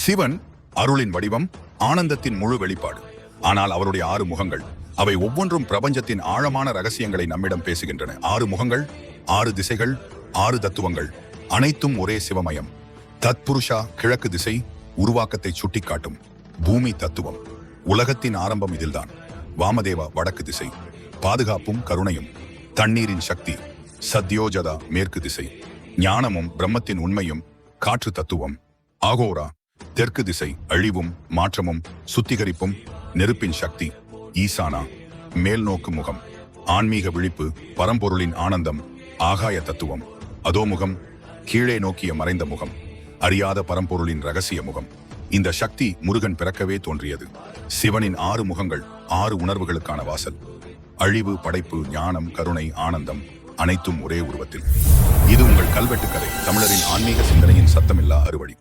சிவன் அருளின் வடிவம், ஆனந்தத்தின் முழு வெளிப்பாடு. ஆனால் அவருடைய 6 முகங்கள், அவை ஒவ்வொன்றும் பிரபஞ்சத்தின் ஆழமான ரகசியங்களை நம்மிடம் பேசுகின்றன. 6 முகங்கள், 6 திசைகள், 6 தத்துவங்கள், அனைத்தும் ஒரே சிவமயம். தத்புருஷா கிழக்கு திசை, உருவாக்கத்தை சுட்டிக்காட்டும் பூமி தத்துவம். உலகத்தின் ஆரம்பம் இதில்தான். வாமதேவா வடக்கு திசை, பாதுகாப்பும் கருணையும். தண்ணீரின் சக்தி சத்யோஜதா மேற்கு திசை, ஞானமும் பிரம்மத்தின் உண்மையும் காற்று தத்துவம். ஆகோரா தெற்கு திசை, அழிவும் மாற்றமும் சுத்திகரிப்பும் நெருப்பின் சக்தி. ஈசானா மேல்நோக்கு முகம், ஆன்மீக விழிப்பு, பரம்பொருளின் ஆனந்தம், ஆகாய தத்துவம். அதோமுகம் கீழே நோக்கிய மறைந்த முகம், அறியாத பரம்பொருளின் ரகசிய முகம். இந்த சக்தி முருகன் பிறக்கவே தோன்றியது. சிவனின் 6 முகங்கள் 6 உணர்வுகளுக்கான வாசல். அழிவு, படைப்பு, ஞானம், கருணை, ஆனந்தம், அனைத்தும் ஒரே உருவத்தில். இது உங்கள் கல்வெட்டு கதை, தமிழரின் ஆன்மீக சிந்தனையின் சத்தமில்லா அறுவடை.